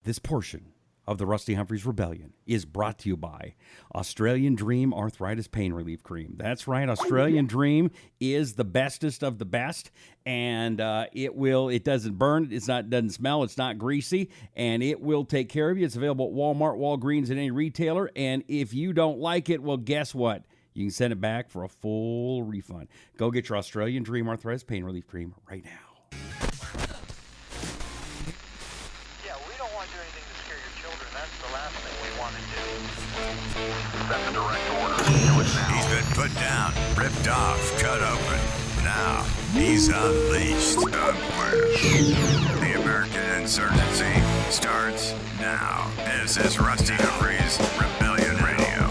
This portion of the Rusty Humphries Rebellion is brought to you by Australian Dream Arthritis Pain Relief Cream. That's right, Australian Dream is the bestest of the best, and it doesn't burn, doesn't smell, it's not greasy, and it will take care of you. It's available at Walmart, Walgreens, and any retailer, and if you don't like it, well, guess what? You can send it back for a full refund. Go get your Australian Dream Arthritis Pain Relief Cream right now. That's a direct order. Do it now. He's been put down, ripped off, cut open. Now, he's unleashed. The American insurgency starts now. This is Rusty Humphries Rebellion Radio.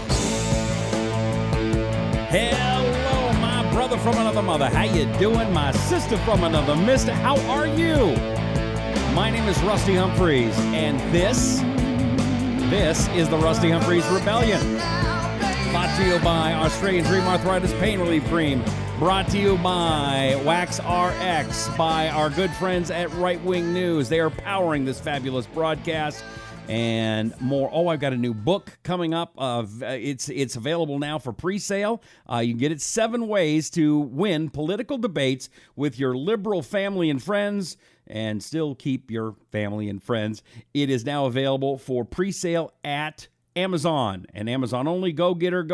Hello, my brother from another mother. How you doing? My sister from another mister. How are you? My name is Rusty Humphries, and this is the Rusty Humphries Rebellion. Brought to you by Australian Dream Arthritis Pain Relief Cream. Brought to you by Wax RX, by our good friends at Right Wing News. They are powering this fabulous broadcast and more. Oh, I've got a new book coming up. It's available now for pre-sale. You can get it 7 ways to win political debates with your liberal family and friends and still keep your family and friends. It is now available for pre-sale at Amazon, and Amazon only. Go get her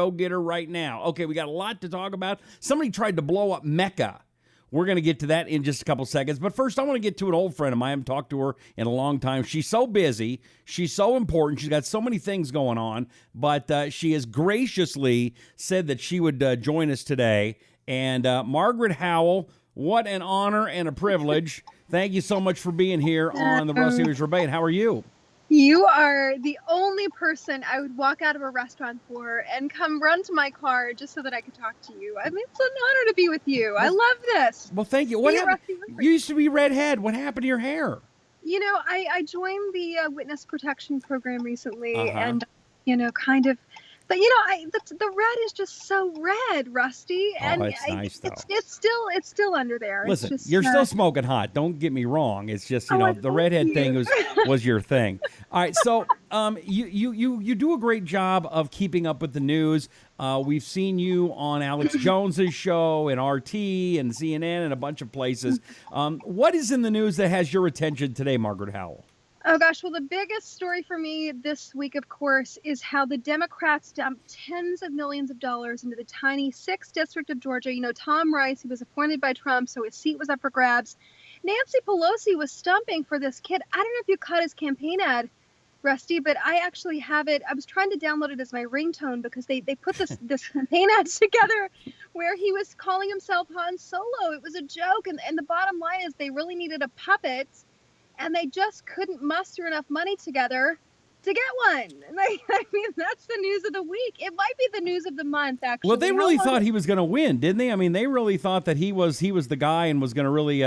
right now. Okay, we got a lot to talk about. Somebody tried to blow up Mecca. We're going to get to that in just a couple seconds. But first, I want to get to an old friend of mine. I haven't talked to her in a long time. She's so busy. She's so important. She's got so many things going on. But she has graciously said that she would join us today. And Margaret Howell, what an honor and a privilege. Thank you so much for being here on the Rusty Humphries Rebellion. How are you? You are the only person I would walk out of a restaurant for and come run to my car just so that I could talk to you. I mean, it's an honor to be with you. I love this. Well, thank you. What happened? You used to be redhead. What happened to your hair? You know, I joined the witness protection program recently, and kind of. But the red is just so red, Rusty, and it's nice though. It's still under there. Listen, it's just, you're still smoking hot. Don't get me wrong. It's just the redhead thing was your thing. All right, so you do a great job of keeping up with the news. We've seen you on Alex Jones's show and RT and CNN and a bunch of places. What is in the news that has your attention today, Margaret Howell? Oh, gosh. Well, the biggest story for me this week, of course, is how the Democrats dumped tens of millions of dollars into the tiny 6th district of Georgia. You know, Tom Rice, he was appointed by Trump, so his seat was up for grabs. Nancy Pelosi was stumping for this kid. I don't know if you caught his campaign ad, Rusty, but I actually have it. I was trying to download it as my ringtone because they put this campaign ad together where he was calling himself Han Solo. It was a joke, and the bottom line is they really needed a puppet. And they just couldn't muster enough money together to get one. I mean, that's the news of the week. It might be the news of the month, actually. Well, they really thought he was going to win, didn't they? I mean, they really thought that he was the guy and was going to really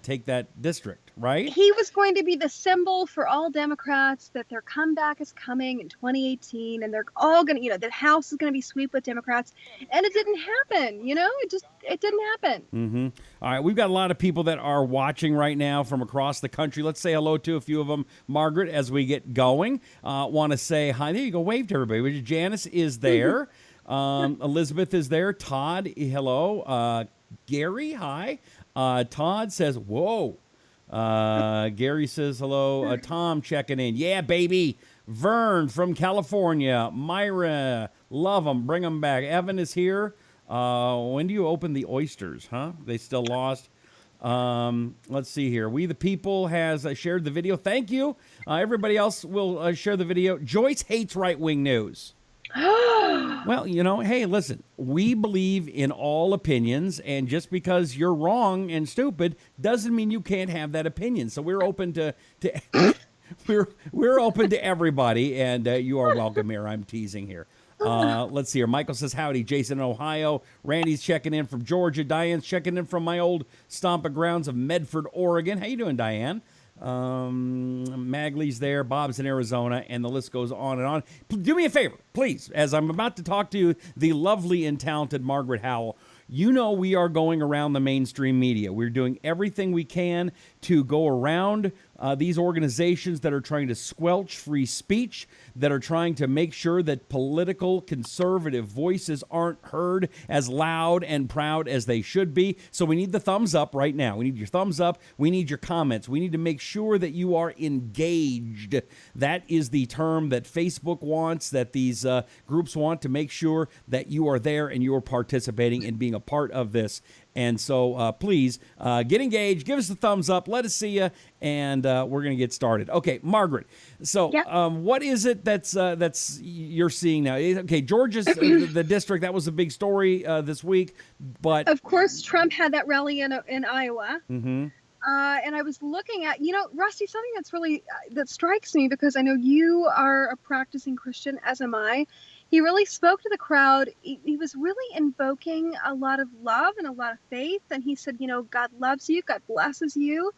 take that district, right? He was going to be the symbol for all Democrats, that their comeback is coming in 2018, and they're all going to, the House is going to be swept with Democrats. And it didn't happen, it didn't happen. Mm-hmm. All right, we've got a lot of people that are watching right now from across the country. Let's say hello to a few of them, Margaret, as we get going. Want to say hi. There you go. Wave to everybody. Janice is there. Elizabeth is there. Todd, hello. Gary, hi. Todd says, whoa. Gary says hello. Tom checking in. Yeah, baby. Vern from California. Myra, love them. Bring them back. Evan is here. When do you open the oysters, huh? They still lost. Let's see here. We the People has shared the video. Thank you. Everybody else will share the video. Joyce hates right-wing news. Well, hey, listen, we believe in all opinions, and just because you're wrong and stupid doesn't mean you can't have that opinion. So we're open to we're open to everybody, and you are welcome here. I'm teasing here. Let's see here. Michael says howdy. Jason in Ohio. Randy's checking in from Georgia. Diane's checking in from my old stomping grounds of Medford, Oregon. How you doing, Diane? Magley's there. Bob's in Arizona, and the list goes on and on. Do me a favor, please, as I'm about to talk to the lovely and talented Margaret Howell. We are going around the mainstream media. We're doing everything we can to go around these organizations that are trying to squelch free speech, that are trying to make sure that political conservative voices aren't heard as loud and proud as they should be. So we need the thumbs up right now. We need your thumbs up. We need your comments. We need to make sure that you are engaged. That is the term that Facebook wants, that these groups want, to make sure that you are there and you are participating and being a part of this. And so please get engaged, give us a thumbs up, let us see you, and we're going to get started. Okay, Margaret. So what is it that's you're seeing now? Okay, Georgia's the district. That was a big story this week, but of course Trump had that rally in Iowa. Mm-hmm. And I was looking at, Rusty, something that's really that strikes me, because I know you are a practicing Christian, as am I. He really spoke to the crowd. He was really invoking a lot of love and a lot of faith. And he said, God loves you, God blesses you,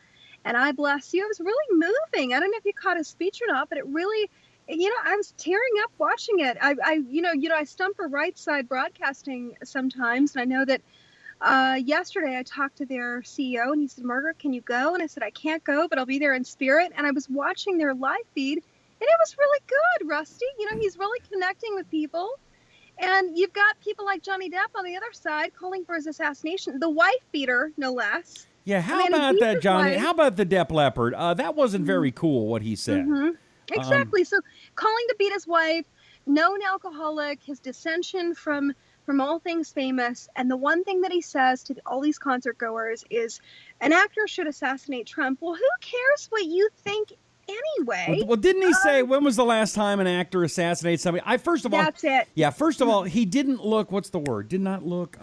and I bless you. It was really moving. I don't know if you caught his speech or not, but it really, I was tearing up watching it. I stump for Right Side Broadcasting sometimes, and I know that yesterday I talked to their CEO, and he said, Margaret, can you go? And I said, I can't go, but I'll be there in spirit. And I was watching their live feed, and it was really good, Rusty. He's really connecting with people. And you've got people like Johnny Depp on the other side calling for his assassination, the wife beater, no less. Yeah, how about that, Johnny? How about the Depp leopard? That wasn't very cool, what he said. Mm-hmm. Exactly. So calling to beat his wife, known alcoholic, his dissension from all things famous. And the one thing that he says to all these concert goers is, an actor should assassinate Trump. Well, who cares what you think anyway? Well, didn't he say, when was the last time an actor assassinated somebody? That's it. Yeah, first of all, he didn't look, what's the word? Did not look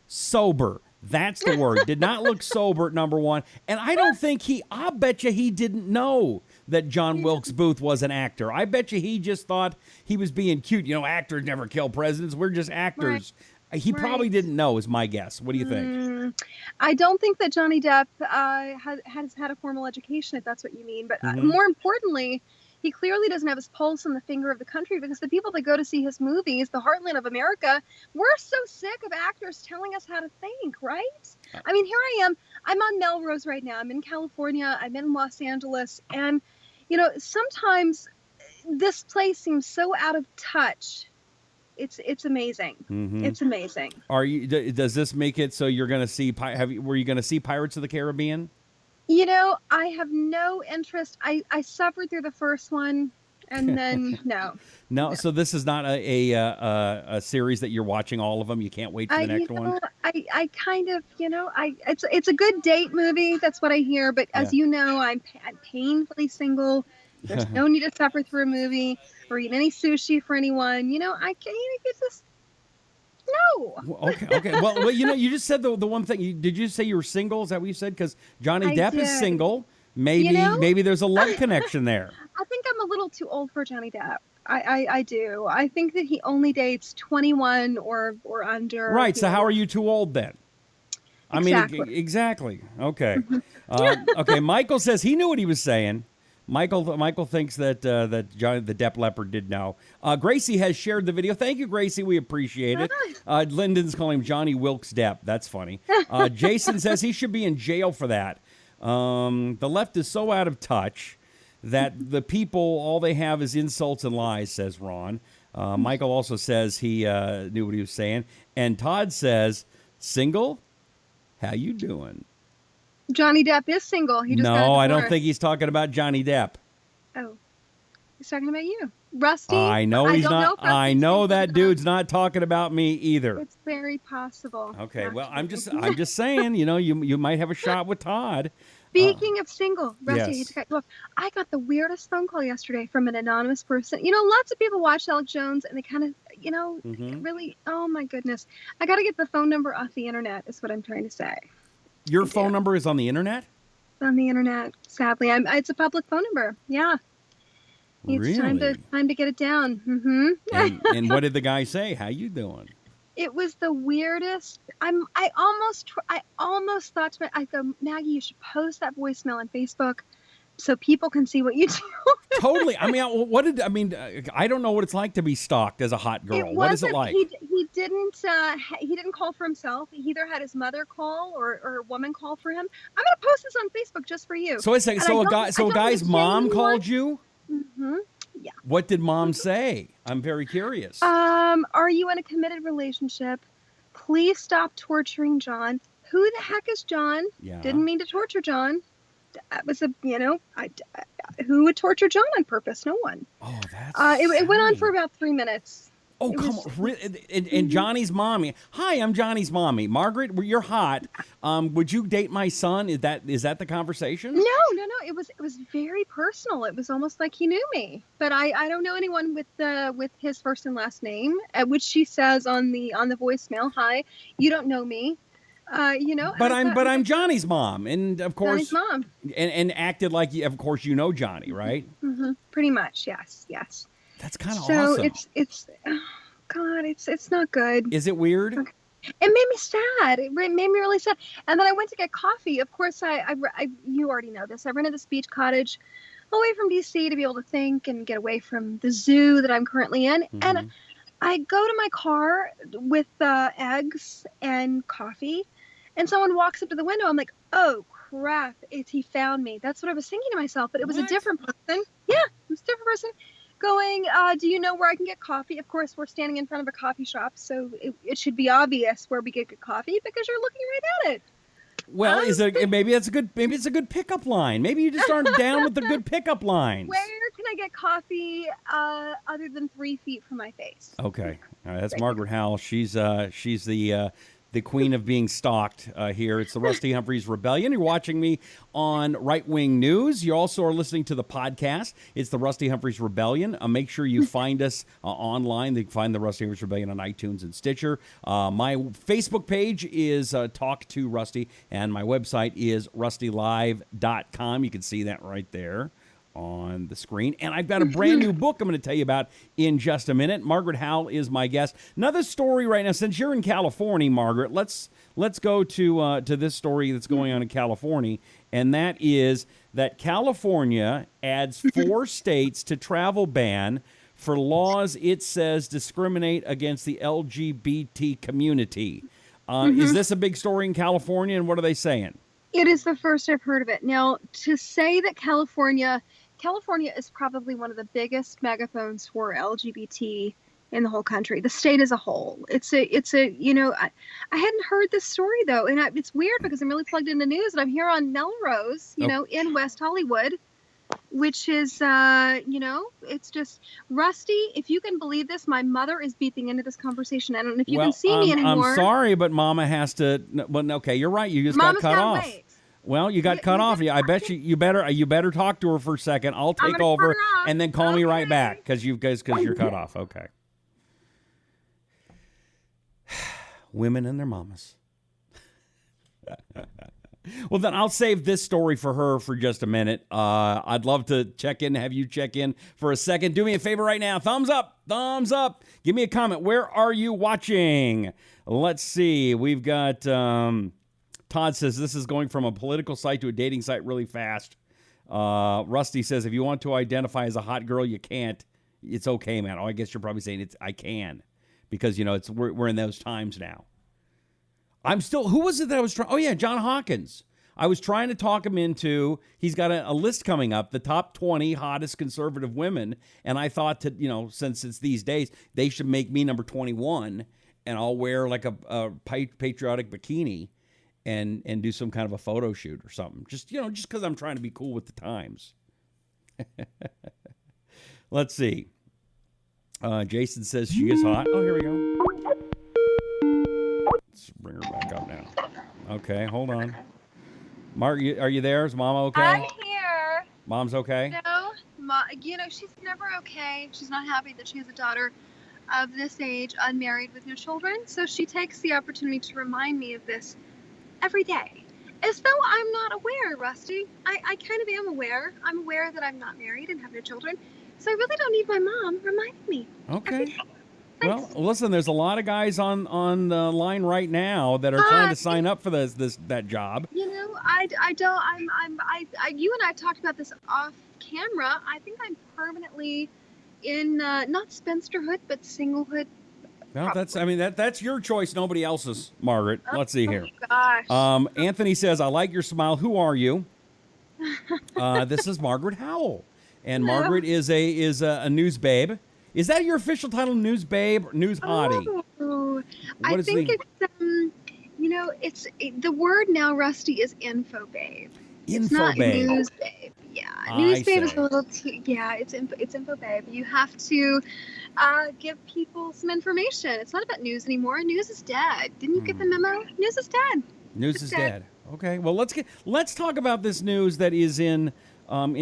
sober. That's the word. Did not look sober, number one. And I'll bet you he didn't know that John Wilkes Booth was an actor. I bet you he just thought he was being cute. Actors never kill presidents. We're just actors. Right. He probably didn't know, is my guess. What do you think? I don't think that Johnny Depp has had a formal education, if that's what you mean. But more importantly, he clearly doesn't have his pulse on the finger of the country, because the people that go to see his movies, the heartland of America, we're so sick of actors telling us how to think, right? I mean, here I am. I'm on Melrose right now. I'm in California. I'm in Los Angeles. And, sometimes this place seems so out of touch. It's amazing. Mm-hmm. It's amazing. Does this make it so you're going to see? Were you going to see Pirates of the Caribbean? I have no interest. I suffered through the first one, and then no. So this is not a series that you're watching all of them. You can't wait for the next one. I kind of, it's a good date movie. That's what I hear. But as you know, I'm painfully single. There's no need to suffer through a movie or eat any sushi for anyone. I can't. It's just. No. Okay. Well, you just said the one thing. Did you say you were single? Is that what you said? Because Johnny Depp is single. Maybe there's a love connection there. I think I'm a little too old for Johnny Depp. I do. I think that he only dates 21 or under. Right. So how are you too old then? Exactly. Okay. Okay. Michael says he knew what he was saying. Michael thinks that Johnny the Depp leopard did know. Gracie has shared the video. Thank you, Gracie. We appreciate it. Lyndon's calling him Johnny Wilkes Depp. That's funny. Jason says he should be in jail for that. The left is so out of touch that the people, all they have is insults and lies, says Ron. Michael also says he knew what he was saying. And Todd says, single? How you doing? Johnny Depp is single. He just got a divorce. I don't think he's talking about Johnny Depp. Oh, he's talking about you, Rusty. I know he's not. I know that dude's not talking about me either. It's very possible. Okay, actually. Well, I'm just saying. You might have a shot with Todd. Speaking of single, Rusty, yes. I hate to cut you off. I got the weirdest phone call yesterday from an anonymous person. Lots of people watch Alex Jones, and they kind of, really. Oh my goodness, I got to get the phone number off the internet. Is what I'm trying to say. Your phone number is on the internet? On the internet, sadly. It's a public phone number. Yeah. It's time to get it down. Mm-hmm. And what did the guy say? How you doing? It was the weirdest. I almost thought to myself, I go, Maggie, you should post that voicemail on Facebook, so people can see what you do. Totally. I mean, I don't know what it's like to be stalked as a hot girl. What is it like? He didn't call for himself. He either had his mother call or a woman call for him. I'm going to post this on Facebook just for you. So a guy's mom called you? Mm-hmm. Yeah. What did mom say? I'm very curious. Are you in a committed relationship? Please stop torturing John. Who the heck is John? Yeah. Didn't mean to torture John. That was who would torture John on purpose? No one. Oh, that's it went on for about 3 minutes. Oh, come on. And Johnny's mommy. Hi, I'm Johnny's mommy. Margaret, you're hot. Would you date my son? Is that the conversation? No. It was very personal. It was almost like he knew me. But I don't know anyone with his first and last name, at which she says on the voicemail, "Hi, you don't know me." But I'm Johnny's mom, and of course, Johnny's mom, and acted like of course you know Johnny, right? Mm-hmm. Pretty much, yes. That's kind of awesome. So it's not good. Is it weird? Okay. It made me sad. It made me really sad. And then I went to get coffee. Of course, you already know this. I rented this beach cottage away from DC to be able to think and get away from the zoo that I'm currently in. Mm-hmm. And I go to my car with eggs and coffee, and someone walks up to the window. I'm like, oh crap! He found me. That's what I was thinking to myself. But it was a different person. Yeah, it was a different person. Going, do you know where I can get coffee? Of course, we're standing in front of a coffee shop, so it should be obvious where we get good coffee because you're looking right at it. Well, maybe it's a good pickup line. Maybe you just aren't down with the good pickup lines. Where can I get coffee other than 3 feet from my face? Okay, that's Margaret Howell. She's the queen of being stalked here. It's the Rusty Humphries Rebellion. You're watching me on Right Wing News. You also are listening to the podcast. It's the Rusty Humphries Rebellion. Make sure you find us online. You can find the Rusty Humphries Rebellion on iTunes and Stitcher. My Facebook page is Talk to Rusty, and my website is rustylive.com. You can see that right there on the screen. And I've got a brand new book I'm going to tell you about in just a minute. Margaret Howell is my guest. Another story right now, since you're in California, Margaret, let's go to this story that's going on in California, and that is that California adds 4 states to travel ban for laws it says discriminate against the LGBT community. Is this a big story in California, and what are they saying? It is the first I've heard of it. Now, to say that California is probably one of the biggest megaphones for LGBT in the whole country, the state as a whole. I hadn't heard this story though, and it's weird because I'm really plugged into news, and I'm here on Melrose, in West Hollywood, which is, it's just Rusty. If you can believe this, my mother is beeping into this conversation. I don't know if you can see me anymore. I'm sorry, but Mama has to. Well, okay, you're right. You just got cut off. Wait. Well, you got cut off. I bet you better talk to her for a second. I'll take over and then call me right back because you're cut off. Okay. Women and their mamas. Well, then I'll save this story for her for just a minute. I'd love to have you check in for a second. Do me a favor right now. Thumbs up. Give me a comment. Where are you watching? Let's see. We've got Todd says this is going from a political site to a dating site really fast. Rusty says if you want to identify as a hot girl, you can't. It's okay, man. Oh, I guess you're probably saying I can because we're in those times now. I'm still. Who was it that I was trying? Oh yeah, John Hawkins. I was trying to talk him into. He's got a list coming up, the top 20 hottest conservative women, and I thought since it's these days, they should make me number 21, and I'll wear like a patriotic bikini, and do some kind of a photo shoot or something. Just because I'm trying to be cool with the times. Let's see. Jason says she is hot. Oh, here we go. Let's bring her back up now. Okay, hold on. Mark, are you there? Is Mama okay? I'm here. Mom's okay? No, she's never okay. She's not happy that she has a daughter of this age, unmarried with no children. So she takes the opportunity to remind me of this every day. As though I'm not aware, Rusty. I kind of am aware. I'm aware that I'm not married and have no children. So I really don't need my mom reminding me. Okay. Thanks. Well, listen, there's a lot of guys on the line right now that are trying to sign up for that job. You know, I don't. You and I talked about this off camera. I think I'm permanently in not spinsterhood, but singlehood. Well, that's your choice, nobody else's, Margaret. Let's see here. Gosh. Anthony says, "I like your smile. Who are you?" This is Margaret Howell, and Hello. Margaret is a news babe. Is that your official title, news babe, or news hottie? Oh, I What is think the- it's the word now, Rusty, is info babe. It's Info not babe. news babe. Yeah, I news babe is see. a little too. Yeah, it's info babe. You have to give people some information. It's not about news anymore. News is dead. Didn't you get the memo? News is dead. News is dead. Okay, well let's talk about this news that is in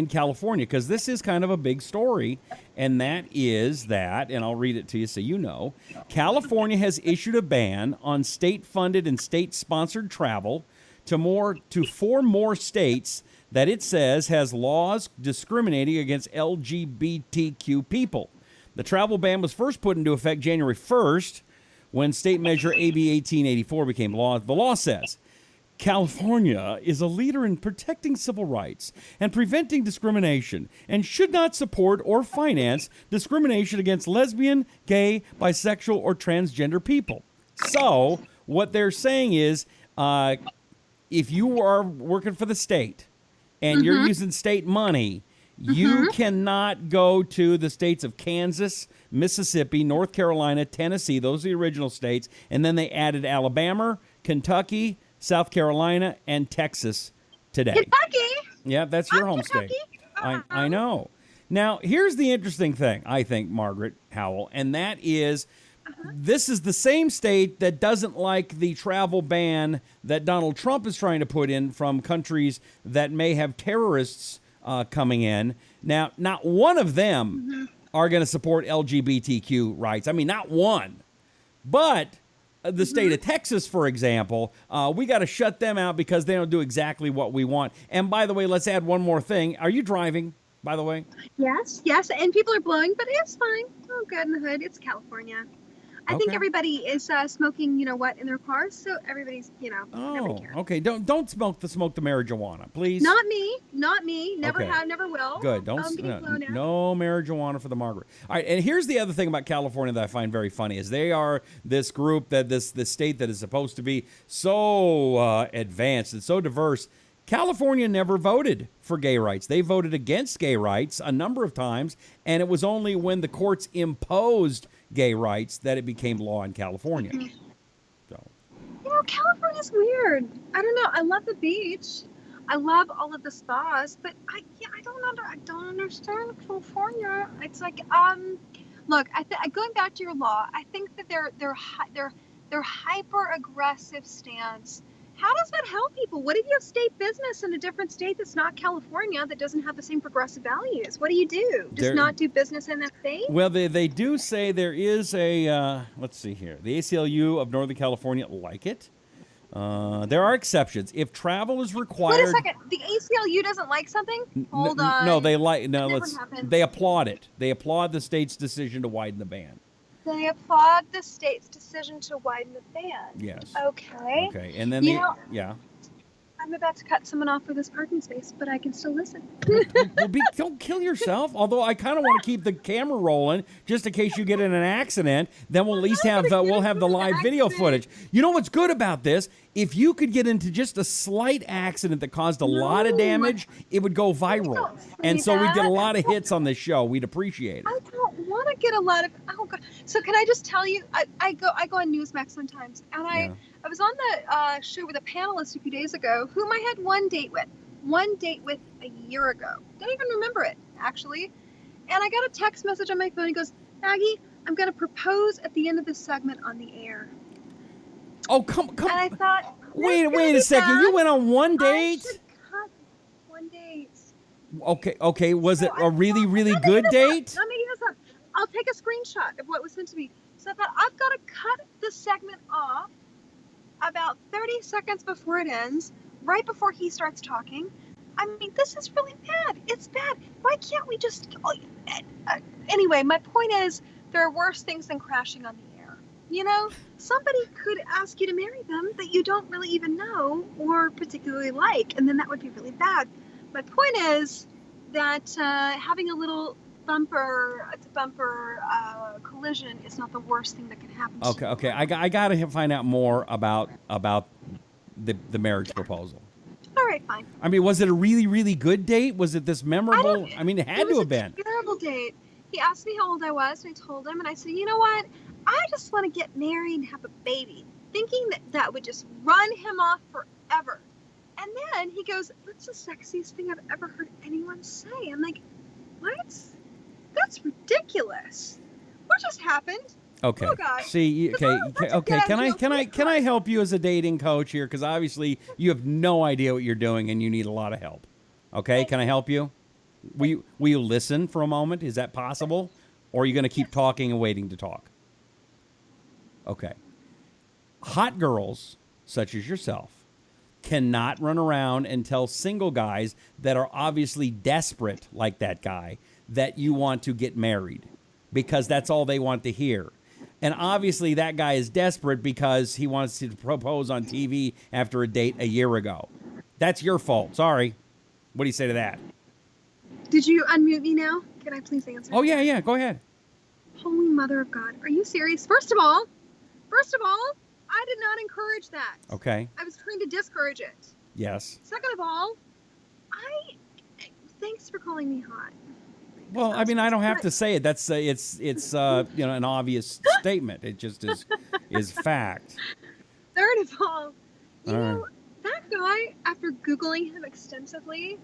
California, because this is kind of a big story, and that is that, and I'll read it to you so you know. California has issued a ban on state-funded and state-sponsored travel to 4 more states that it says has laws discriminating against LGBTQ people. The travel ban was first put into effect January 1st when State Measure AB 1884 became law. The law says, California is a leader in protecting civil rights and preventing discrimination and should not support or finance discrimination against lesbian, gay, bisexual, or transgender people. So, what they're saying is, if you are working for the state and you're using state money, you cannot go to the states of Kansas, Mississippi, North Carolina, Tennessee. Those are the original states. And then they added Alabama, Kentucky, South Carolina, and Texas today. Kentucky. Yeah, that's your home state. I know. Now, here's the interesting thing, I think, Margaret Howell, and that is this is the same state that doesn't like the travel ban that Donald Trump is trying to put in from countries that may have terrorists coming in. Now, not one of them are going to support LGBTQ rights. I mean, not one. But the state of Texas, for example, we got to shut them out because they don't do exactly what we want. And by the way, let's add one more thing. Are you driving, by the way? Yes, and people are blowing, but it's fine. Oh, good in the hood. It's California. I think everybody is smoking, in their cars. So everybody's, nobody cares. Okay. Don't smoke the marijuana, please. Not me. Never Okay. have, never will. Good. Don't no marijuana for the Margaret. All right. And here's the other thing about California that I find very funny is they are this group that this state that is supposed to be so advanced and so diverse. California never voted for gay rights. They voted against gay rights a number of times, and it was only when the courts imposed gay rights that it became law in California. So, California's weird. I don't know. I love the beach. I love all of the spas, but I don't understand California. It's like, look, going back to your law, I think that their hyper aggressive stance. How does that help people? What if you have state business in a different state that's not California that doesn't have the same progressive values? What do you do? Just not do business in that state? Well, they do say there is a, let's see here, the ACLU of Northern California like it. There are exceptions. If travel is required... Wait a second. The ACLU doesn't like something? Hold on. No, they applaud it. They applaud the state's decision to widen the ban. They applaud the state's decision to widen the ban. Yes. Okay. Okay, and then yeah. I'm about to cut someone off for this parking space, but I can still listen. Well, don't kill yourself. Although I kind of want to keep the camera rolling just in case you get in an accident. Then we'll at least have the live video footage. You know what's good about this? If you could get into just a slight accident that caused a lot of damage, it would go viral. And so we'd get a lot of hits on this show. We'd appreciate it. I don't want to get a lot of. Oh God. So can I just tell you? I go on Newsmax sometimes, and I was on the show with a panelist a few days ago, whom I had one date with a year ago. Don't even remember it actually. And I got a text message on my phone. He goes, Maggie, I'm going to propose at the end of this segment on the air. Oh, come! And I thought, wait a second. You went on one date? I should cut one date. Okay. Was it a really, really good date? Let me get this up. I'll take a screenshot of what was sent to me. So I thought, I've got to cut the segment off about 30 seconds before it ends, right before he starts talking. I mean, this is really bad. It's bad. Why can't we just... Anyway, my point is, there are worse things than crashing on the air. You know, somebody could ask you to marry them that you don't really even know or particularly like, and then that would be really bad. My point is that having a little bumper-to-bumper collision is not the worst thing that can happen to you. Okay. I got to find out more about the marriage proposal. All right, fine. I mean, was it a really, really good date? Was it this memorable? I mean, it had to have been. It was a terrible date. He asked me how old I was, and I told him, and I said, you know what? I just want to get married and have a baby, thinking that would just run him off forever. And then he goes, that's the sexiest thing I've ever heard anyone say. I'm like, what? That's ridiculous. What just happened? Okay. Oh, God. See, okay. Can I help you as a dating coach here? Because obviously you have no idea what you're doing and you need a lot of help. Okay. Can I help you? Will you listen for a moment? Is that possible? Or are you going to keep talking and waiting to talk? Okay. Hot girls, such as yourself, cannot run around and tell single guys that are obviously desperate, like that guy, that you want to get married, because that's all they want to hear. And obviously that guy is desperate because he wants to propose on TV after a date a year ago. That's your fault. Sorry. What do you say to that? Did you unmute me now? Can I please answer? Oh, yeah. Go ahead. Holy Mother of God. Are you serious? First of all, I did not encourage that. Okay. I was trying to discourage it. Yes. Second of all, thanks for calling me hot. Well, I mean, I don't have to say it. That's it's an obvious statement. It just is fact. Third of all, you know, that guy, after Googling him extensively,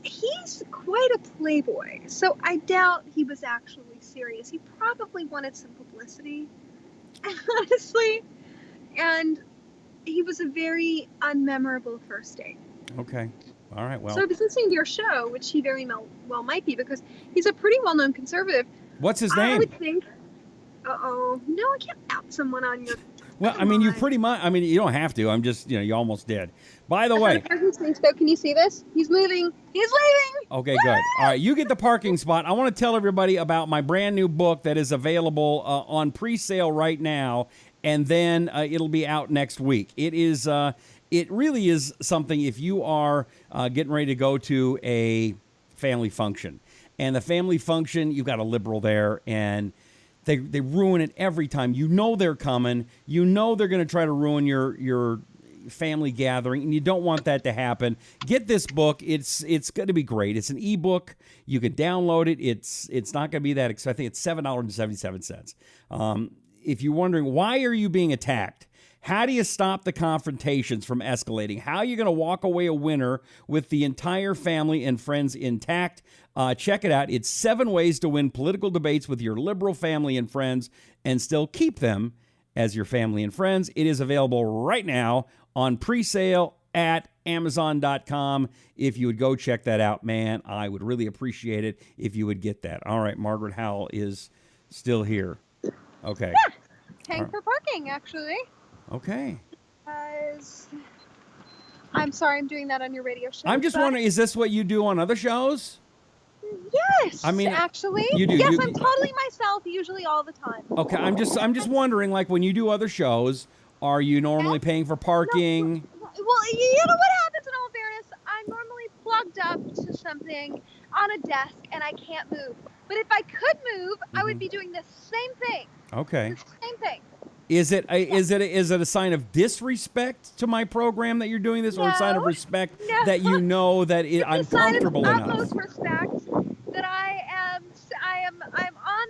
he's quite a playboy. So I doubt he was actually serious. He probably wanted some publicity, honestly. And he was a very unmemorable first date. Okay. All right, well. So I was listening to your show, which he very well might be, because he's a pretty well-known conservative. What's his name? I would think, no, I can't out someone on your... Well, I mean, you pretty much, I mean, you don't have to. I'm just, you almost did. By the way. Can you see this? He's moving. He's leaving. Okay, good. All right, you get the parking spot. I want to tell everybody about my brand new book that is available on pre-sale right now, and then it'll be out next week. It really is something if you are getting ready to go to a family function. And the family function, you've got a liberal there, and they ruin it every time. You know they're coming. You know they're going to try to ruin your family gathering, and you don't want that to happen. Get this book. It's going to be great. It's an ebook. You can download it. It's not going to be that expensive. I think it's $7.77. If you're wondering, why are you being attacked? How do you stop the confrontations from escalating? How are you going to walk away a winner with the entire family and friends intact? Check it out. It's 7 ways to win political debates with your liberal family and friends and still keep them as your family and friends. It is available right now on pre-sale at Amazon.com. If you would go check that out, man, I would really appreciate it if you would get that. All right, Margaret Howell is still here. Okay. Yeah, paying for parking, actually. Okay. I'm sorry, I'm doing that on your radio show. I'm just wondering, is this what you do on other shows? Yes. I mean, actually, you do. Yes, I'm totally myself, usually all the time. Okay, I'm just wondering, like, when you do other shows, are you normally paying for parking? Well, you know what happens in all fairness? I'm normally plugged up to something on a desk, and I can't move. But if I could move, I would be doing the same thing. Okay. The same thing. Is it a sign of disrespect to my program that you're doing this, or a sign of respect that you know that I'm comfortable enough? It's a sign of utmost respect that I'm on.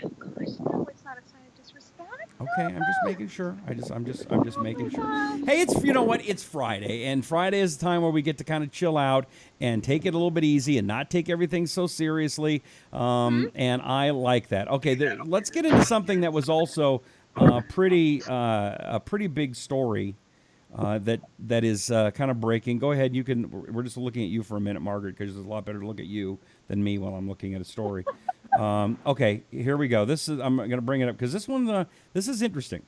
Oh gosh, no, it's not a sign of disrespect. Okay, I'm just making sure. I'm just making sure. Hey, you know what? It's Friday, and Friday is the time where we get to kind of chill out and take it a little bit easy and not take everything so seriously. And I like that. Okay, let's get into something that was also a pretty big story that is kind of breaking. Go ahead. We're just looking at you for a minute, Margaret, because it's a lot better to look at you than me while I'm looking at a story. Okay, here we go. I'm going to bring it up because this is interesting.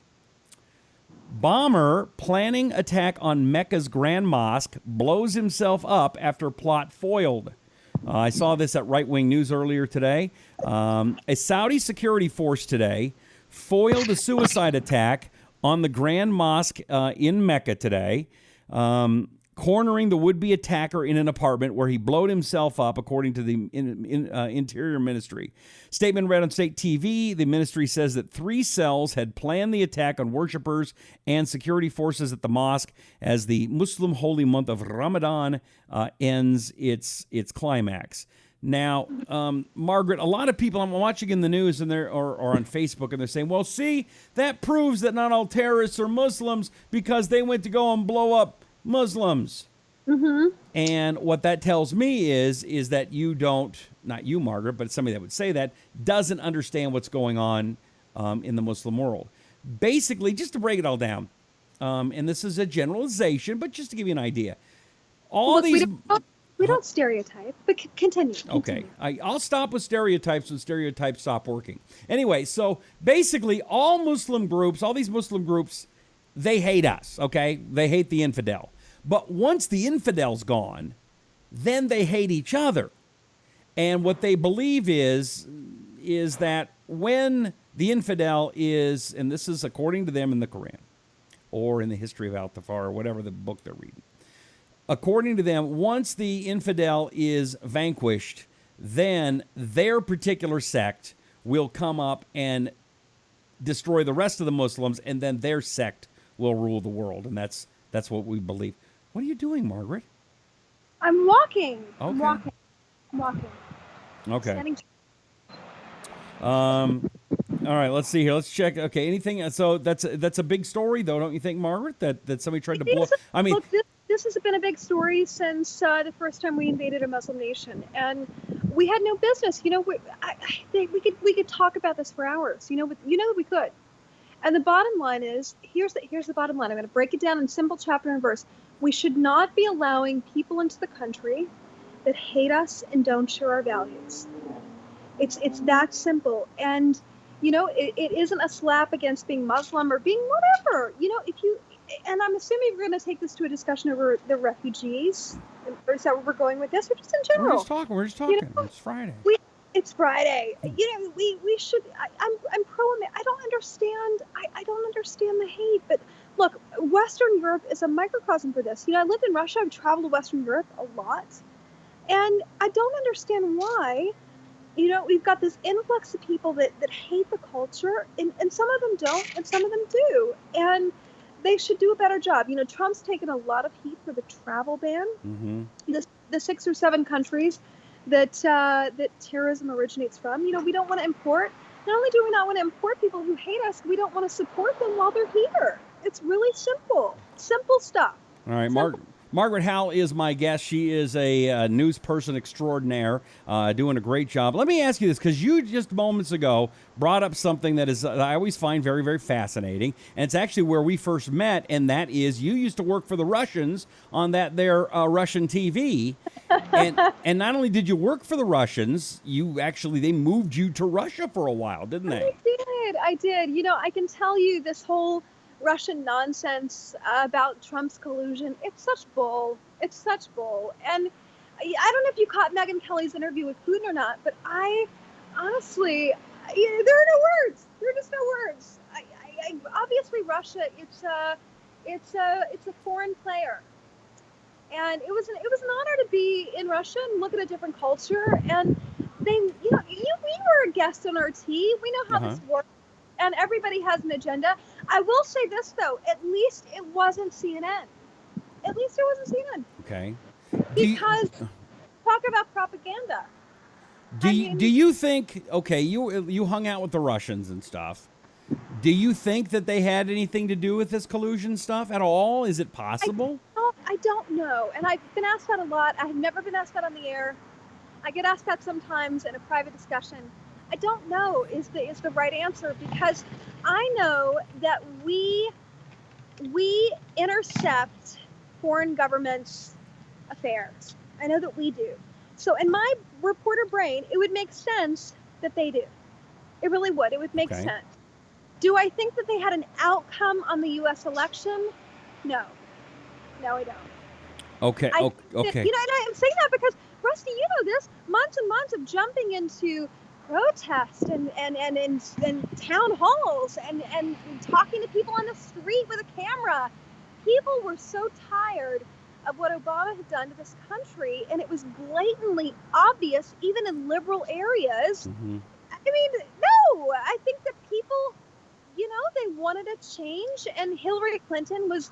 Bomber planning attack on Mecca's Grand Mosque blows himself up after plot foiled. I saw this at Right Wing News earlier today. A Saudi security force today foiled a suicide attack on the Grand Mosque in Mecca today, cornering the would-be attacker in an apartment where he blowed himself up, according to the Interior Ministry. Statement read on state TV. The ministry says that 3 cells had planned the attack on worshipers and security forces at the mosque as the Muslim holy month of Ramadan ends its climax. Now, Margaret, a lot of people I'm watching in the news and or on Facebook, and they're saying, well, see, that proves that not all terrorists are Muslims because they went to go and blow up Muslims. Mm-hmm. And what that tells me is that you don't, not you, Margaret, but somebody that would say that, doesn't understand what's going on in the Muslim world. Basically, just to break it all down, and this is a generalization, but just to give you an idea, we don't stereotype, but continue. Okay, I'll stop with stereotypes when stereotypes stop working. Anyway, so basically all these Muslim groups, they hate us, okay? They hate the infidel. But once the infidel's gone, then they hate each other. And what they believe is that when the infidel is, and this is according to them in the Quran, or in the history of Al-Tafar, or whatever the book they're reading, according to them, once the infidel is vanquished, then their particular sect will come up and destroy the rest of the Muslims, and then their sect will rule the world. And that's what we believe. What are you doing, Margaret? I'm walking. Okay. I'm walking. Okay. Standing. All right, let's see here. Let's check. Okay, anything? So that's a big story, though, don't you think, Margaret? That somebody tried to blow. I mean, look, this has been a big story since the first time we invaded a Muslim nation, and we had no business. You know, we could talk about this for hours. You know that we could. And the bottom line is, here's the bottom line. I'm going to break it down in simple chapter and verse. We should not be allowing people into the country that hate us and don't share our values. It's that simple. And, you know, it isn't a slap against being Muslim or being whatever. You know, and I'm assuming we're going to take this to a discussion over the refugees. Or is that where we're going with this? Or just in general? We're just talking. You know, it's Friday. It's Friday. You know, we should. I'm pro. I don't understand. I don't understand the hate. But look, Western Europe is a microcosm for this. You know, I lived in Russia. I've traveled to Western Europe a lot, and I don't understand why. You know, we've got this influx of people that hate the culture, and some of them don't, and some of them do, and they should do a better job. You know, Trump's taken a lot of heat for the travel ban. Mm-hmm. The 6 or 7 countries that terrorism originates from. You know, we don't want to import. Not only do we not want to import people who hate us, we don't want to support them while they're here. It's really simple stuff. All right, Margaret Howell is my guest. She is a news person extraordinaire, doing a great job. Let me ask you this, because you just moments ago brought up something that is I always find very, very fascinating, and it's actually where we first met, and that is you used to work for the Russians on their Russian TV, and not only did you work for the Russians, they moved you to Russia for a while, didn't they? I did. You know, I can tell you this whole Russian nonsense about Trump's collusion. It's such bull. And I don't know if you caught Megyn Kelly's interview with Putin or not, but I honestly, there are no words. There are just no words. Obviously, Russia, it's a foreign player, and it was an honor to be in Russia and look at a different culture. And we were a guest on RT. We know how this works. And everybody has an agenda. I will say this, though. At least it wasn't CNN. Okay. Because talk about propaganda. Do you think, okay, you hung out with the Russians and stuff. Do you think that they had anything to do with this collusion stuff at all? Is it possible? I don't know. And I've been asked that a lot. I've never been asked that on the air. I get asked that sometimes in a private discussion. I don't know is the right answer, because I know that we intercept foreign governments' affairs. I know that we do. So in my reporter brain, it would make sense that they do. It really would. It would make sense. Do I think that they had an outcome on the U.S. election? No, I don't. Okay. You know, and I'm saying that because Rusty, you know this, months and months of jumping into protest and town halls and talking to people on the street with a camera. People were so tired of what Obama had done to this country, and it was blatantly obvious, even in liberal areas. Mm-hmm. I mean, no, I think that people, they wanted a change, and Hillary Clinton was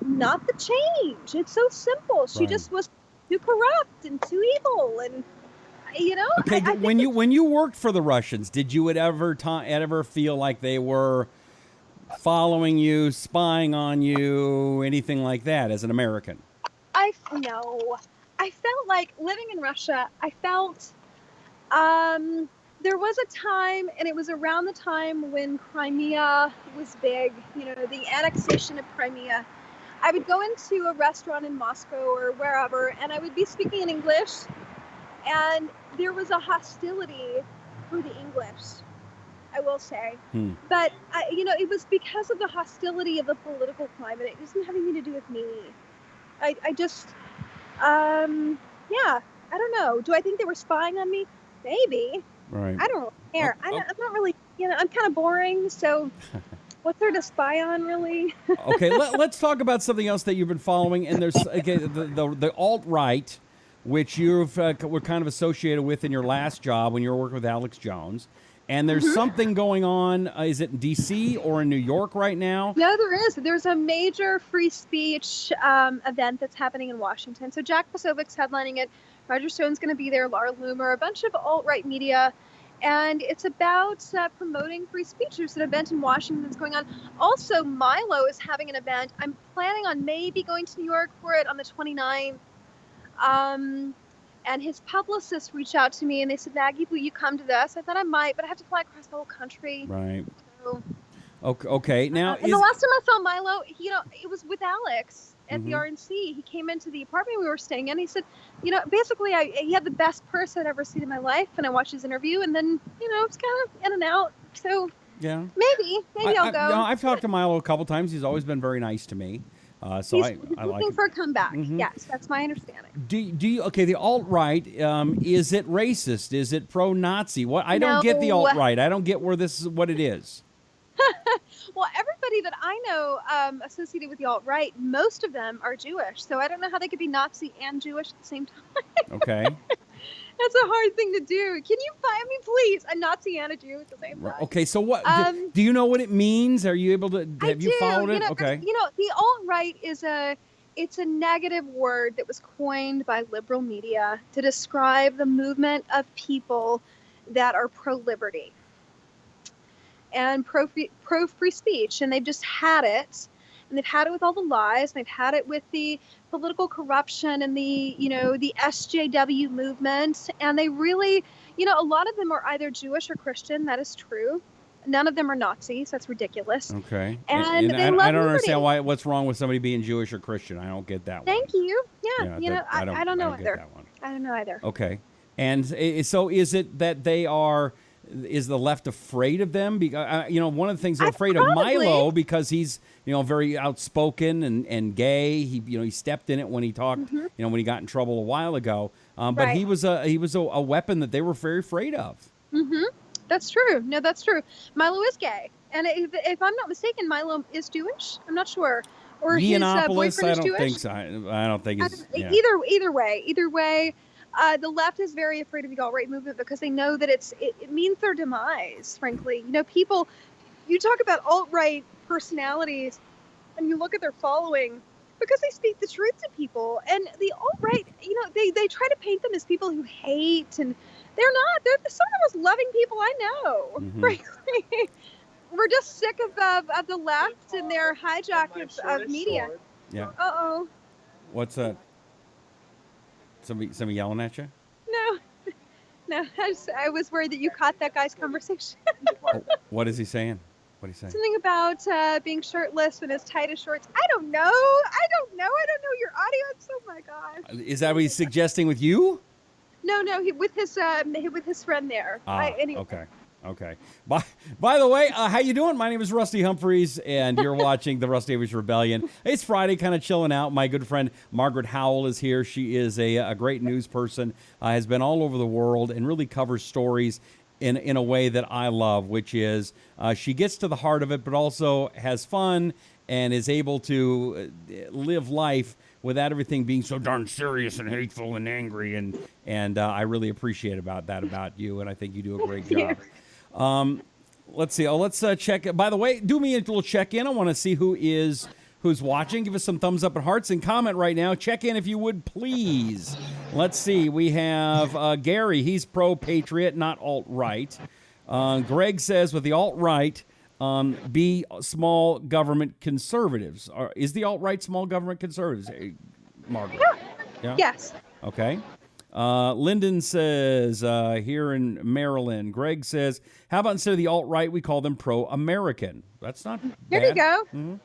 not the change. It's so simple. She just was too corrupt and too evil, and Okay, when you worked for the Russians, did you ever feel like they were following you, spying on you, anything like that as an American? No. I felt like living in Russia, there was a time, and it was around the time when Crimea was big, the annexation of Crimea. I would go into a restaurant in Moscow or wherever, and I would be speaking in English, and there was a hostility for the English, I will say. But, it was because of the hostility of the political climate. It doesn't have anything to do with me. I don't know. Do I think they were spying on me? Maybe. Right. I don't care. I'm not really, I'm kind of boring, so what's there to spy on, really? Okay, let's talk about something else that you've been following. And there's the alt-right, which you were kind of associated with in your last job when you were working with Alex Jones. And there's something going on. Is it in D.C. or in New York right now? No, there is. There's a major free speech event that's happening in Washington. So Jack Posovic's headlining it. Roger Stone's going to be there, Laura Loomer, a bunch of alt-right media. And it's about promoting free speech. There's an event in Washington that's going on. Also, Milo is having an event. I'm planning on maybe going to New York for it on the 29th. And his publicist reached out to me, and they said, Maggie, will you come to this? I thought I might, but I have to fly across the whole country. Right. So, okay. Now, and the last time I saw Milo, it was with Alex at the RNC. He came into the apartment we were staying in. He said, basically, he had the best purse I'd ever seen in my life. And I watched his interview, and then, it's kind of in and out. So yeah, maybe I'll go. I've talked to Milo a couple times. He's always been very nice to me. So he's I like looking for a comeback. Yes, that's my understanding. Do you the alt-right, is it racist? Is it pro-Nazi? I don't get the alt-right. I don't get where this is what it is. Well, everybody that I know associated with the alt-right, most of them are Jewish. So I don't know how they could be Nazi and Jewish at the same time. Okay. That's a hard thing to do. Can you find me, please, a Nazi and a Jew at the same time? Okay, so what do you know what it means? Are you able to have you followed it? Okay. The alt-right it's a negative word that was coined by liberal media to describe the movement of people that are pro-liberty and pro-free speech, and they've just had it. And they've had it with all the lies. And they've had it with the political corruption and the SJW movement. And they really, a lot of them are either Jewish or Christian. That is true. None of them are Nazis. That's ridiculous. Okay. And they I love don't liberty. understand what's wrong with somebody being Jewish or Christian. I don't get that one. Thank you. Yeah. I don't know get either. that one. I don't know either. Okay. And so is it that is the left afraid of them? Because one of the things they're afraid of Milo because he's very outspoken and gay. He stepped in it when he talked when he got in trouble a while ago. But he was a weapon that they were very afraid of. That's true. No, that's true. Milo is gay, and if I'm not mistaken, Milo is Jewish. I'm not sure. Or his boyfriend is Jewish. Think so. I don't think it's either way. The left is very afraid of the alt-right movement because they know that it means their demise, frankly. people, you talk about alt-right personalities and you look at their following because they speak the truth to people. And the alt-right, they try to paint them as people who hate, and they're not. They're some of the most loving people I know, frankly. We're just sick of the left and their hijack of media. Yeah. Uh-oh. What's that? Somebody yelling at you? No. I was worried that you caught that guy's conversation. What is he saying? What is he saying? Something about being shirtless in his tightest shorts. I don't know. I don't know your audience. Oh my gosh. Is that what he's suggesting with you? No. With his friend there. Anyway. Okay. Okay. By the way, how you doing? My name is Rusty Humphries, and you're watching the Rusty Humphries Rebellion. It's Friday, kind of chilling out. My good friend Margaret Howell is here. She is a great news person, has been all over the world, and really covers stories in a way that I love, which is she gets to the heart of it, but also has fun and is able to live life without everything being so darn serious and hateful and angry. And I really appreciate about you, and I think you do a great job. Let's see. Let's check. By the way, do me a little check-in. I want to see who's watching. Give us some thumbs up and hearts and comment right now. Check in if you would, please. Let's see. We have Gary. He's pro-patriot, not alt-right. Greg says with the alt-right, be small government conservatives. Is the alt-right small government conservatives, Margaret? Yeah. Yes. Okay. Lyndon says, here in Maryland. Greg says, how about instead of the alt-right, we call them pro-American? That's not bad. There you go. Mm-hmm.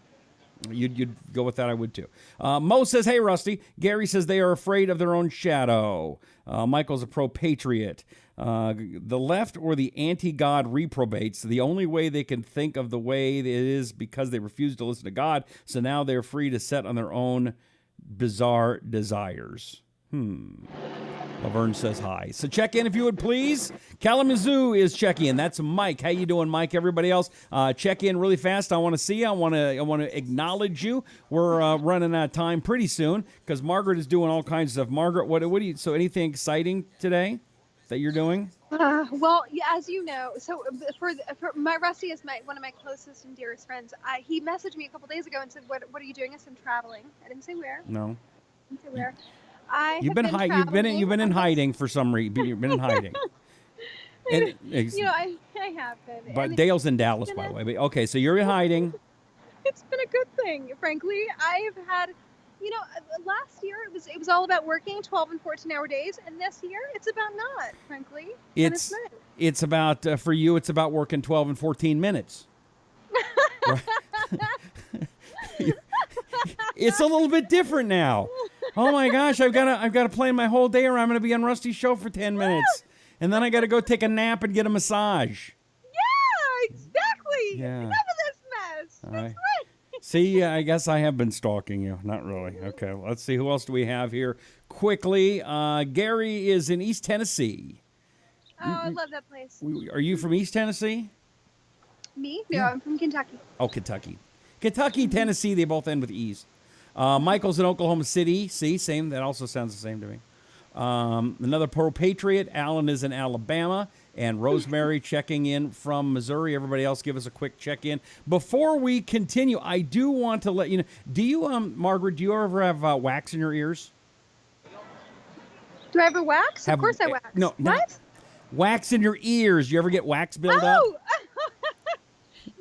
You'd go with that, I would too. Mo says, hey, Rusty. Gary says they are afraid of their own shadow. Michael's a pro-patriot. The left or the anti-God reprobates, the only way they can think of the way it is because they refuse to listen to God, so now they're free to set on their own bizarre desires. Laverne says hi. So check in if you would, please. Kalamazoo is checking in. That's Mike. How you doing, Mike? Everybody else, check in really fast. I want to see you. I want to acknowledge you. We're running out of time pretty soon because Margaret is doing all kinds of stuff. Margaret, what do you? So anything exciting today that you're doing? Well, yeah, as you know, so for my Rusty is one of my closest and dearest friends. He messaged me a couple days ago and said, "What are you doing?" I said, "I'm traveling." I didn't say where. No. I didn't say where. You've been in hiding for some reason. You've been in hiding. And, I have been. But Dale's in Dallas, by the way. But, okay, so you're in hiding. It's been a good thing, frankly. I've had, last year it was all about working 12 and 14-hour days, and this year it's about not, frankly. It's about for you. It's about working 12 and 14 minutes. It's a little bit different now. Oh my gosh, I've got to plan my whole day around. I'm going to be on Rusty's show for 10 minutes. And then I got to go take a nap and get a massage. Yeah, exactly. Yeah. Enough of this mess. That's right. See, I guess I have been stalking you. Not really. Okay, let's see. Who else do we have here? Quickly, Gary is in East Tennessee. Oh, I love that place. Are you from East Tennessee? Me? No, I'm from Kentucky. Oh, Kentucky. Kentucky, Tennessee, they both end with E's. Michael's in Oklahoma City. See, same. That also sounds the same to me. Another pro-patriot. Alan is in Alabama. And Rosemary checking in from Missouri. Everybody else give us a quick check-in. Before we continue, I do want to let you know. Do you, Margaret, do you ever have wax in your ears? Do I ever wax? Of course I wax. No. What? Wax in your ears. You ever get wax build up?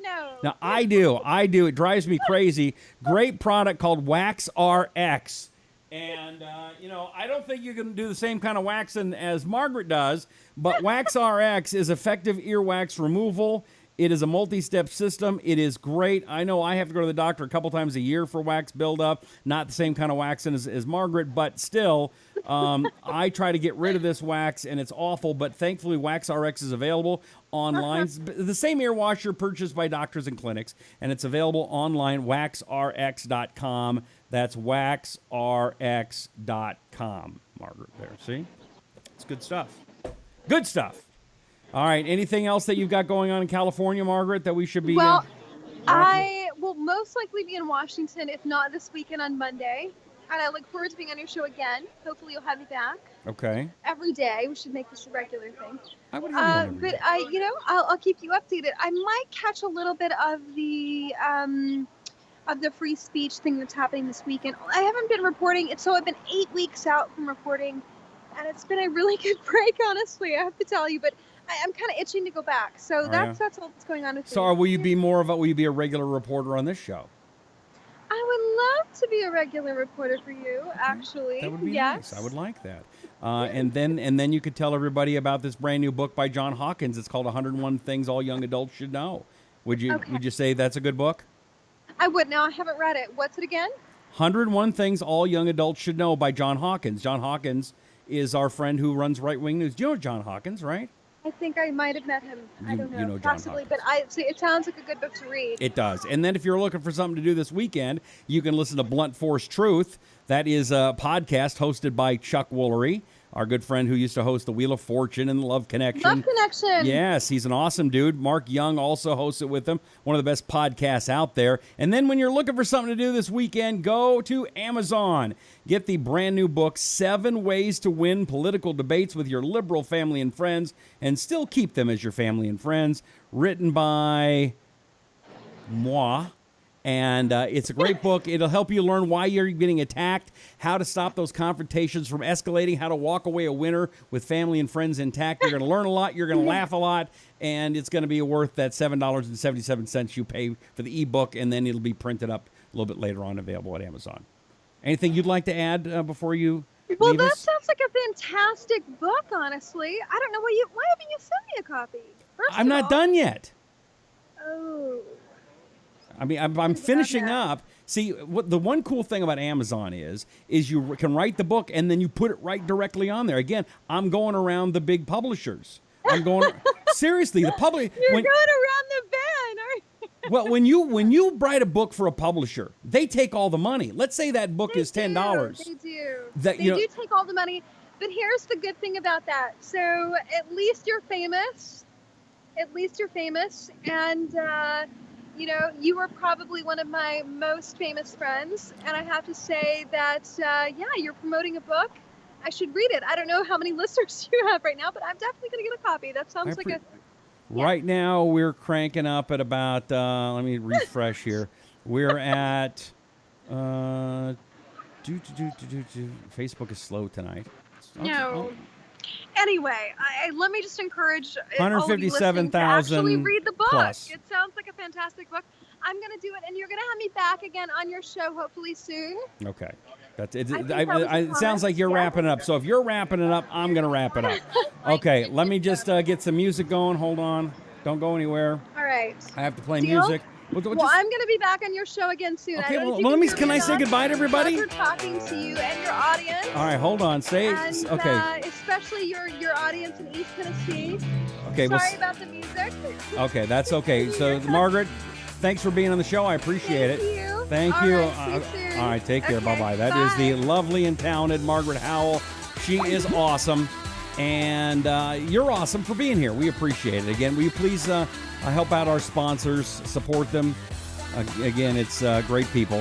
No. Now, I do. It drives me crazy. Great product called Wax RX. And, I don't think you can do the same kind of waxing as Margaret does, but Wax RX is effective earwax removal. It is a multi-step system. It is great. I know I have to go to the doctor a couple times a year for wax buildup. Not the same kind of waxing as Margaret, but still, I try to get rid of this wax, and it's awful. But thankfully, Wax RX is available online. The same ear washer purchased by doctors and clinics, and it's available online, waxrx.com. That's waxrx.com, Margaret, there. See? It's good stuff. Good stuff. All right. Anything else that you've got going on in California, Margaret, that we should be... Well, I will most likely be in Washington, if not this weekend on Monday. And I look forward to being on your show again. Hopefully you'll have me back. Okay. Every day. We should make this a regular thing. I would have But I'll keep you updated. I might catch a little bit of the free speech thing that's happening this weekend. I haven't been reporting. I've been 8 weeks out from reporting, and it's been a really good break, honestly, I have to tell you. But I'm kind of itching to go back. So that's all that's going on with me. So will you be a regular reporter on this show? I would love to be a regular reporter for you, actually. That would be nice. I would like that. And then you could tell everybody about this brand new book by John Hawkins. It's called 101 Things All Young Adults Should Know. Would you say that's a good book? I would. Now, I haven't read it. What's it again? 101 Things All Young Adults Should Know by John Hawkins. John Hawkins is our friend who runs Right Wing News. Do you know John Hawkins, right? I think I might have met him. I don't know, you know John possibly, Hopkins. but it sounds like a good book to read. It does. And then if you're looking for something to do this weekend, you can listen to Blunt Force Truth. That is a podcast hosted by Chuck Woolery, our good friend who used to host the Wheel of Fortune and the Love Connection. Love Connection. Yes, he's an awesome dude. Mark Young also hosts it with him. One of the best podcasts out there. And then when you're looking for something to do this weekend, go to Amazon. Get the brand new book, 7 Ways to Win Political Debates with Your Liberal Family and Friends and Still Keep Them as Your Family and Friends, written by moi. And it's a great book. It'll help you learn why you're getting attacked, how to stop those confrontations from escalating, how to walk away a winner with family and friends intact. You're going to learn a lot. You're going to laugh a lot. And it's going to be worth that $7.77 you pay for the ebook. And then it'll be printed up a little bit later on, available at Amazon. Anything you'd like to add before you Well, leave that us? sounds like a fantastic book, honestly. I don't know why haven't you sent me a copy? First I'm of not all- done yet. Oh. I mean, I'm finishing up. See, what the one cool thing about Amazon is you can write the book and then you put it right directly on there. Again, I'm going around the big publishers. I'm going seriously. The public. You're going around the bend, aren't you? Well, when you write a book for a publisher, they take all the money. Let's say that book is $10. They do. That, They do take all the money. But here's the good thing about that. So at least you're famous. And, you were probably one of my most famous friends. And I have to say that, you're promoting a book. I should read it. I don't know how many listeners you have right now, but I'm definitely going to get a copy. That sounds like a... Yeah. Right now, we're cranking up at about, let me refresh here. We're at, Facebook is slow tonight. No. Anyway, let me just encourage all of you listening to 157,000 actually read the book. plus. It sounds like a fantastic book. I'm going to do it, and you're going to have me back again on your show hopefully soon. Okay. That's it. I think that was a It sounds like you're promise, yeah. wrapping it up. So if you're wrapping it up, I'm going to wrap it up. Okay, let me just get some music going. Hold on. Don't go anywhere. All right. I have to play Deal? music. Well, I'm going to be back on your show again soon. Okay, I don't know well, if you let me. hear Can or I say not. goodbye to everybody? Pleasure talking to you and your audience. All right, hold on. And, Okay. especially your audience in East Tennessee. Okay. Sorry about the music. Okay, that's okay. So, Margaret, thanks for being on the show. I appreciate Thank it. you. Thank All you. right, see you soon. All right, take care. Okay, Bye-bye. That is the bye. lovely and talented Margaret Howell. She is awesome. And you're awesome for being here. We appreciate it. Again, will you please help out our sponsors, support them? Again, it's great people.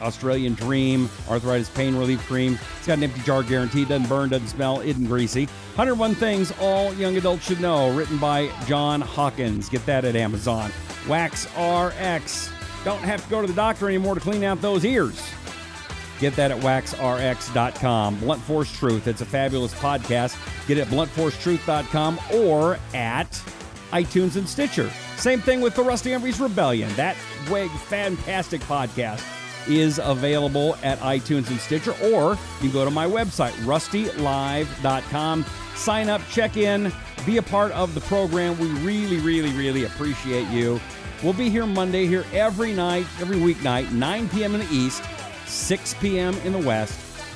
Australian Dream, arthritis pain relief cream. It's got an empty jar guarantee. Doesn't burn, doesn't smell, isn't greasy. 101 Things All Young Adults Should Know, written by John Hawkins. Get that at Amazon. Wax RX. Don't have to go to the doctor anymore to clean out those ears. Get that at waxrx.com. Blunt Force Truth. It's a fabulous podcast. Get it at bluntforcetruth.com or at iTunes and Stitcher. Same thing with the Rusty Humphries Rebellion. That fantastic podcast is available at iTunes and Stitcher, or you can go to my website, rustylive.com. Sign up, check in, be a part of the program. We really, really, really appreciate you. We'll be here Monday, here every night, every weeknight, 9 p.m. in the East, 6 p.m. in the West.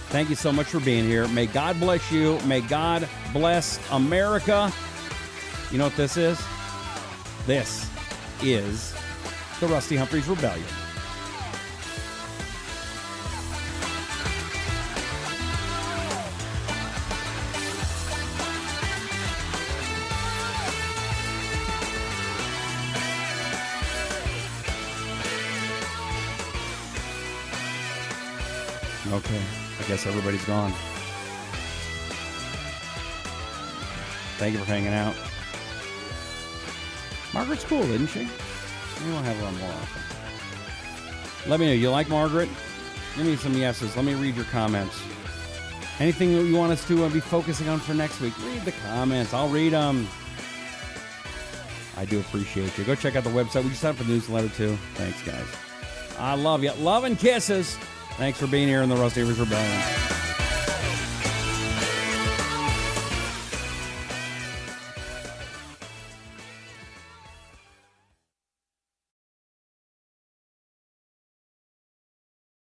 Thank you so much for being here. May God bless you. May God bless America. You know what this is? This is the Rusty Humphries Rebellion. Okay, I guess everybody's gone. Thank you for hanging out. Margaret's cool, isn't she? We won't have her on more often. Let me know. You like Margaret? Give me some yeses. Let me read your comments. Anything that you want us to be focusing on for next week, read the comments. I'll read them. I do appreciate you. Go check out the website. We just signed up for the newsletter, too. Thanks, guys. I love you. Love and kisses. Thanks for being here in the Rusty Humphries Rebellion.